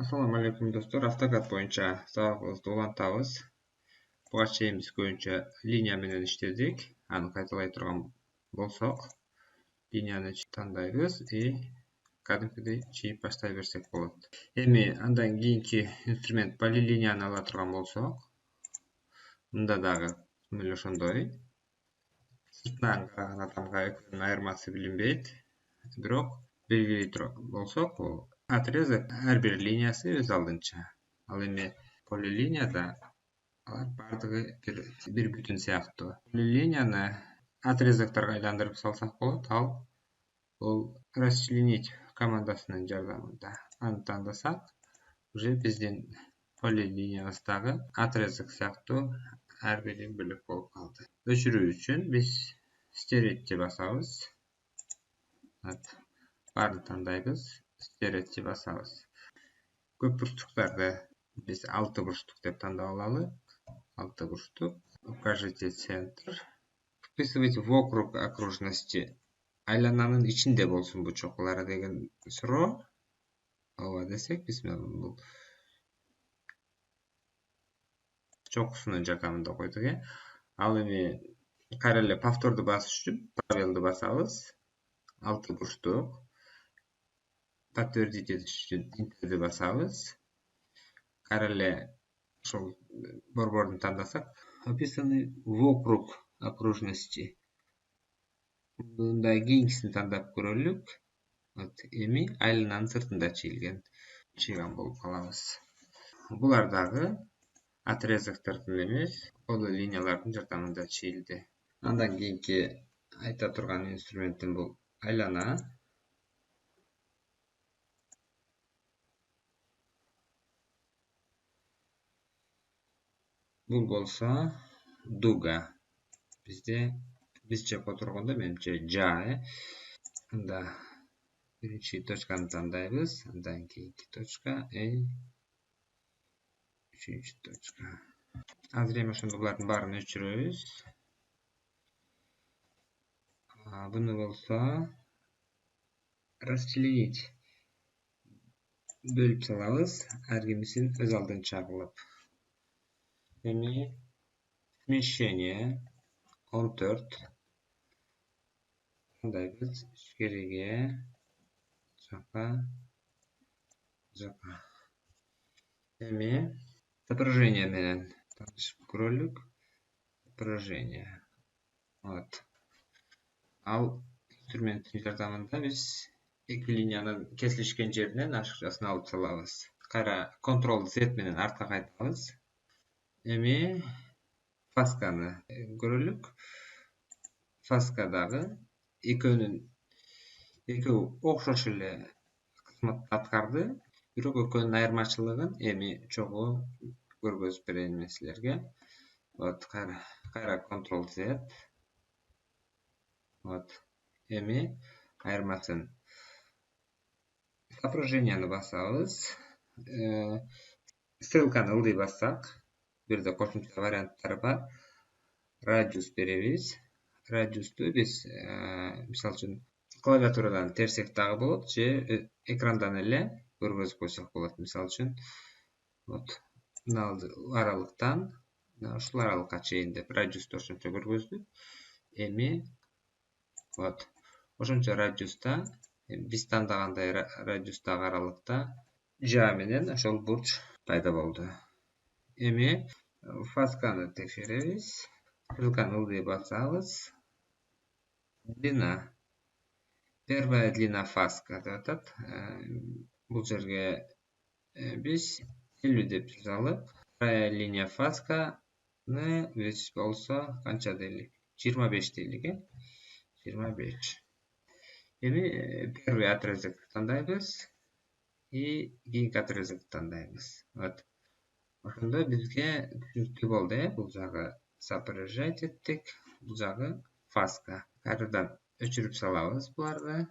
Assalamu alaikum достор. AutoCAD боюнча сабагыбызды улантабыз. Буга чейин биз көбүнчө линия менен иштедик. Аны кайталай турган болсок, линияны тандайбыз и кадимкидей чийип баштай берсек болот. Эми андан кийинки инструмент полилинияны ала турган болсок, мында дагы мына ошондой. Сыртынан караган адамга экөөнүн айырмасы билинбейт. Бирок белгилей турган болсок, отрезок ар бир линиясы өз алдынча. Ал эми полилинияда алар бардыгы бир бүтүн сыяктуу. Полилинияны отрезокторго айландырып салсак болот. Ал расчленить командасынын жардамында. Аны тандасак, уже биздин полилиниябыз дагы отрезок сыяктуу ар бири бөлөк болуп калды. Өчүрүү үчүн биз стеретти басабыз. Барын тандайбыз, стеретти басабыз. Көп бурчтуктарды биз 6 бурчтук деп тандап алалы. 6 бурчтук. Укажите центр. Вписывайте вокруг окружности. Айлананын ичинде болсун бу чокулары деген суроо. Ооба десек, биз бул чокусунун жакамында койдук, Ал эми кайра эле повторду басыш үчүн пробелди басабыз. 6 бурчтук. Подтвердить этиш үчүн интерди басабыз. Кайра эле ошол борборду тандасак, описаны вокруг окружности. Мындай кийинкисин тандап көрөлүк. Эми айлананын сыртында чыйган болуп калабыз. Булар дагы отрезоктордун эмес, полилиниялардын жардамында чийилди. Андан кийинки айта турган инструментим бул айлана. Бул болсо дуга. Бизче которгондо менимче жа, Анда биринчи точканы тандайбыз, андан кийинки точка, үчүнчү точка. Азыр эми ошондо булардын баарын өчүрөбүз. Буну болсо расчленить бөлүп салабыз, ар кимисин өз алдынча кылып. Эми смещение 14 тандайбыз, ичкериге, жака. Эми отображение менен таанышып көрөлүк. Отображение. Ал инструменттин жардамында биз эки линиянын кесилишкен жеринен ашыкчасын алып салабыз. Кайра Ctrl Z менен артка кайтабыз. Эми фасканы көрөлүк. Фаска дагы экөө окшош эле кызмат аткарды, бирок экөөнүн айырмачылыгын эми чогуу көргөзүп берейин мен силерге. Кайра Ctrl Z. Эми айырмасын отображенияны басабыз. Ссылканы ылдый бассак, бирде кошумча варианттары бар. Радиус беребиз. Радиусту биз, мисалы үчүн, клавиатурадан терсек дагы болот, же экрандан эле көргөзүп койсок болот. Мисалы үчүн, мына аралыктан ушул аралыкка чейин деп радиусту ошончо көргөздүк. Эми ошончо радиуста, биз тандагандай радиустагы аралыкта жа менен ошол бурч пайда болду. Эми фасканы текшеребиз. Ссылканы ылдый басабыз. Длина. Первая длина фаска деп атат. Бул жерге биз 50 деп жазалык. Вторая линия фасканы биз болсо канча дейлик? 25 дейлик, 25. Эми первый отрезокты тандайбыз и кийинки отрезокты тандайбыз. Ошондо бизге түшүнүктүү болду, Бул жагы соображать эттик, бул жагы фаска. Кайрадан өчүрүп салабыз буларды.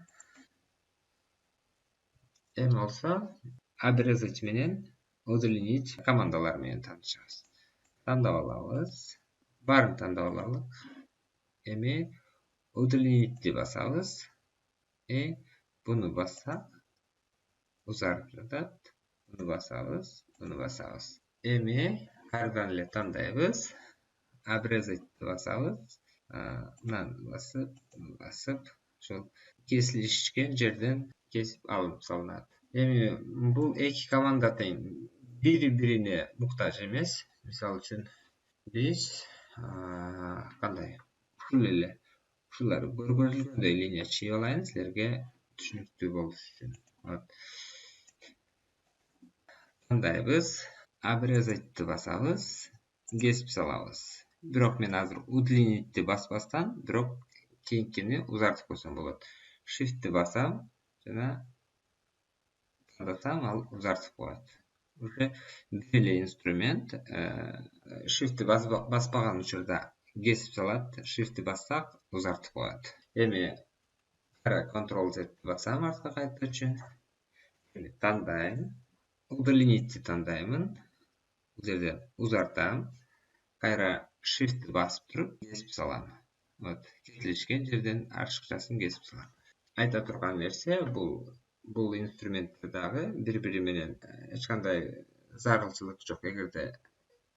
Эми болсо обрезать менен удлинить командалары менен таанышабыз. Тандап алабыз. Баарын тандап алалык. Эми удлинитти басабыз. Буну бассак узарып жатат. Bunu basabız, bunu basabız. Эми кайрадан эле тандайбыз. Обрезать басабыз. Мынаны басып, ошол кесилишкен жерден кесип алынып салынат. Эми бул эки команда тең бири-бирине муктаж эмес. Мисалы үчүн биз кандай ушулар көргөзүлгөндөй линия чыйып алайын силерге түшүнүктүү болуш үчүн. Тандайбыз, обрезатьты басабыз, кесип салабыз. Бирок мен азыр удлинитти баспастан, бирок кийинкини узартып койсом болот. Shift'ти басам жана тандасам, ал узартып коет. Уже бир эле инструмент. Shift'ти баспаган учурда кесип салат, Shift'ти бассак узартып коет. Эми Ctrl-Z басам артка кайтыучу. Эми тандайм. Удлинитти тандаймын. Бул жерде узартам. Кайра Shift'ти басып туруп кесип салам. Кесилишкен жерден ачыкчасын кесип салам. Айта турган нерсе бул инструменттер дагы бири-бири менен эч кандай зарылчылык жок. Эгерде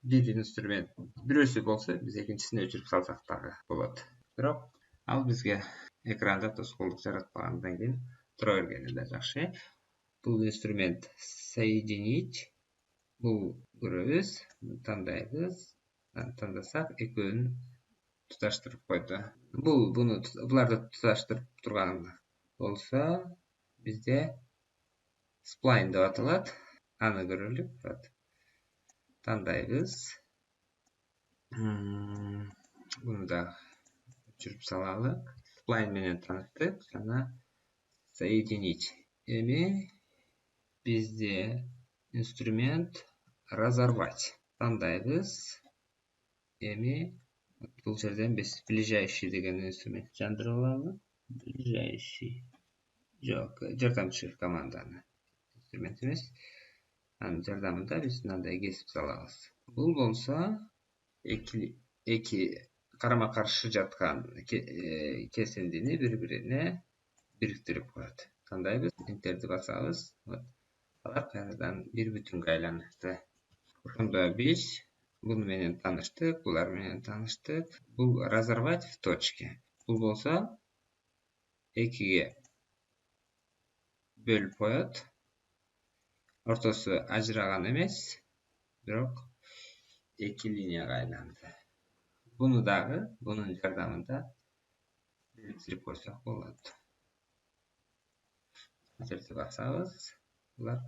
бир инструмент бирөөсү болсо, биз экинчисине өчүрүп салсак дагы болот. Бирок ал бизге экранда тоскоолдук жаратпагандан кийин тура бергени да жакшы. Бул инструмент соединить. Бул көрөбүз, тандайбыз. Тандасак экөөнүн туташтырып койду. Буларды туташтырып турган болсо, бизде spline деп аталат. Аны көрөлүк. Тандайбыз. Буну да өчүрүп салалык. Spline менен тааныштык жана соединить. Эми бизде инструмент разорвать. Тандайбыз. Эми бул жерден биз ближайший деген инструмент жандырып алалы. Ближайший. Жок, жардамчы команданы. Инструмент эмес. Анын жардамында биз мындай кесип салабыз. Бул болсо эки карама-каршы жаткан кесиндини бири-бирине бириктирип коет. Тандайбыз, Enter'ди басабыз. Алар кайрадан бир бүтүнгө айланышты. Ошондо биз буну менен тааныштык, булар менен тааныштык. Бул разорвать в точке. Бул болсо экиге бөлүп коет. Ортосу ажыраган эмес, бирок эки линияга айланды. Буну дагы бунун жардамында бириктирип койсок болот. Enter'ди басабыз. Булар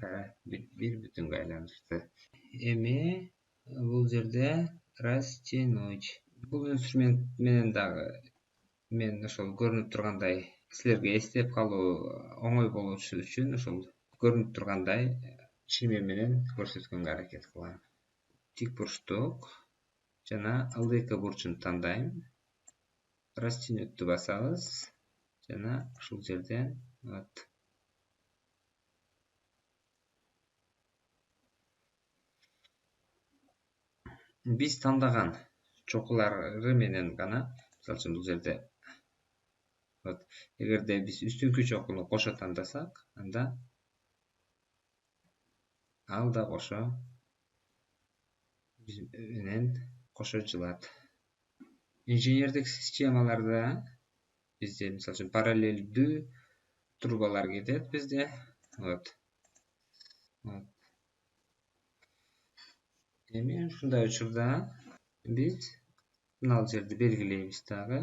бир бүтүнгө айланышты. Эми бул жерде растянуть. Бул инструмент менен дагы мен ошол көрүнүп тургандай силерге эстеп калуу оңой болушу үчүн ошол көрүнүп тургандай чиме менен көрсөткөнгө аракет кылам. Тик бурчтук жана ылдыйкы бурчун тандайм. Растянютту басабыз жана ушул жерден биз тандаган чокулары менен гана, мисалы үчүн бул жерде эгерде биз үстүнкү чокуну кошо тандасак, анда ал да кошо биз менен кошо жылат. Инженердик системаларда бизде мисалы үчүн параллелдүү трубалар кетет бизде. Эми ушундай учурда биз мына жерди белгилейбиз дагы.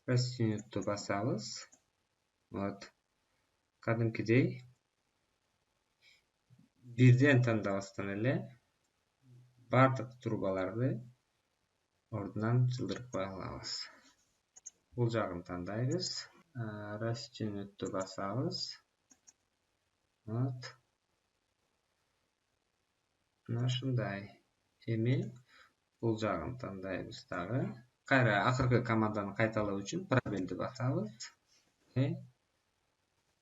Растянютту басабыз. Кадимкидей бирден тандабастан эле бардык трубаларды ордунан жылдырып кое алабыз. Бул жагын тандайбыз. Растянютту басабыз. Мына ушундай. Эми бул жагын тандайбыз дагы. Кайра акыркы команданы кайталоо үчүн пробелди басабыз.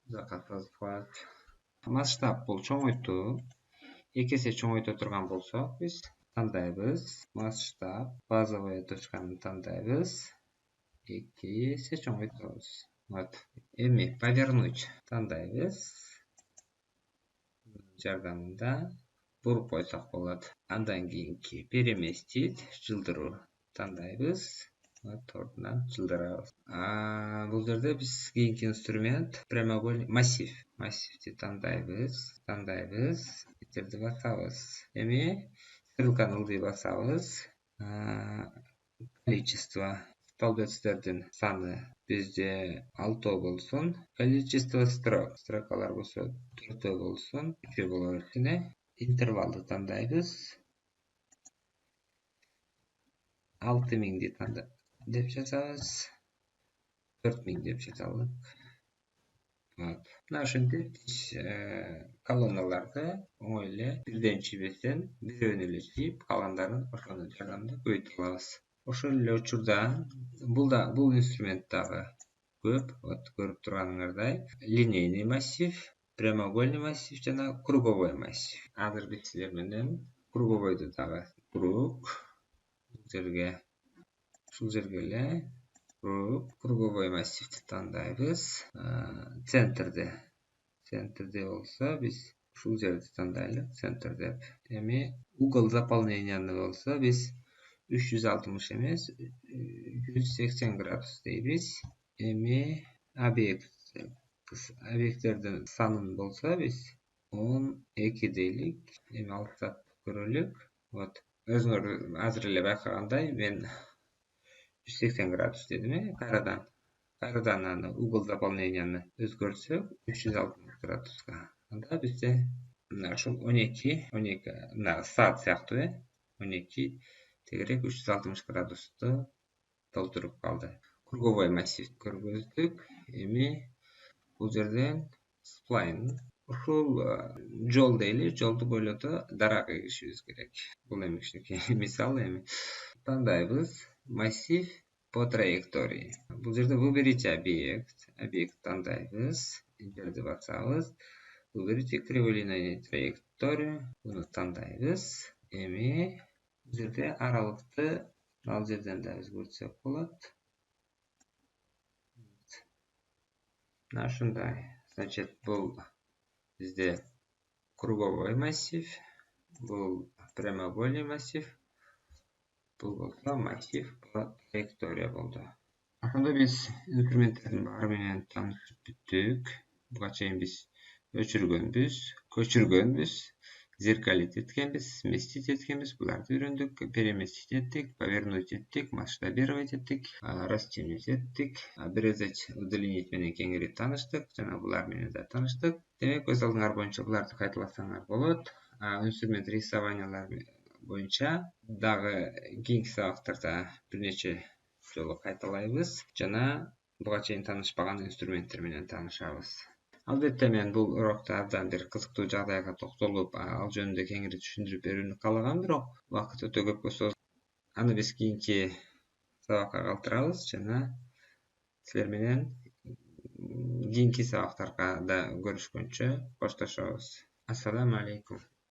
Закат жазып коет. Масштаб бул чоңойтуу. Эки эсе чоңойто турган болсок, биз тандайбыз. Масштаб базовая точканы тандайбыз. Эки эсе чоңойтабыз. Эми повернуть тандайбыз. жардамында буруп койсок болот. Андан кийинки переместить жылдыруу тандайбыз. Ордунан жылдырабыз. Бул жерде биз кийинки инструмент прямоугольник массив. Массивти тандайбыз. Этерди басабыз. Эми стрелканы ылдый басабыз. Количество столбецтердин саны бизде 6 болсун. Количество строкалар болсо 4 болсун. 3 боло берсин. Интервалды тандайбыз. 6000 деп жазабыз. 4000 деп жазалык. Мына ушинтип колонналарды оңой эле бирден чийбестен бирөөнү эле чийип, калгандарын ошонун жардамында көбөйтө алабыз. Ошол эле учурда бул инструмент дагы көп. Көрүп турганыңардай линейный массив, прямоугольный массив жана круговой массив. Азыр биз силер менен круговойду дагы круг ушул жерге эле круговой массивти тандайбыз. Центрде болсо биз ушул жерди тандайлык, центр деп. Эми угол заполненияны болсо биз 360 эмес, 180 градус дейбиз. Эми объекттердин санын болсо биз 12 дейлик. Эми алыстап көрөлүк. Өзүңөр азыр эле байкагандай мен 180 градус дедим. Кайрадан аны угол заполненияны өзгөртсөк 360 градуска. Анда бизде мына ушул 12 мына саат сыяктуу 12 тегерек 360 градусту толтуруп калды. Круговой массив көргөздүк. Эми бул жерден сплайн ушул жол дейли, жолду бойлото дарак эгишибиз керек. Бул эми кичинекей мисал эми тандайбыз. Массив по траектории. Бул жерде выберите объект тандайбыз. Интерди басабыз. Выберите криволинейный траекторию. Буну тандайбыз. Эми бул жерде аралыкты ал жерден да өзгөртсөк болот. Мына ушундай. Значит, бул бизде круговой массив, бул прямоугольный массив, бул болсо массив по траектория болду. Ошондо биз инструменттердин баары менен таанышып бүттүк. Буга чейин биз көчүргөнбүз, зеркалить эткенбиз, сместить эткенбиз, буларды үйрөндүк. Переместить эттик, повернуть эттик, масштабировать эттик, растянуть эттик, обрезать, удлинить менен кеңири тааныштык, жана булар менен да тааныштык. Демек, көз алдыңар боюнча буларды кайталасаңар болот. Инструмент рисованиялар боюнча дагы кийинки сабактарда бир нече жолу кайталайбыз жана буга чейин таанышпаган инструменттер менен таанышабыз. Албетте мен бул урокто абдан бир кызыктуу жагдайга токтолуп, ал жөнүндө кеңири түшүндүрүп берүүнү каалагам, бирок убакыт өтө көпкө созулуп, аны биз кийинки сабакка калтырабыз жана силер менен кийинки сабактарда көрүшкөнчө коштошобуз. Ассаламу алейкум.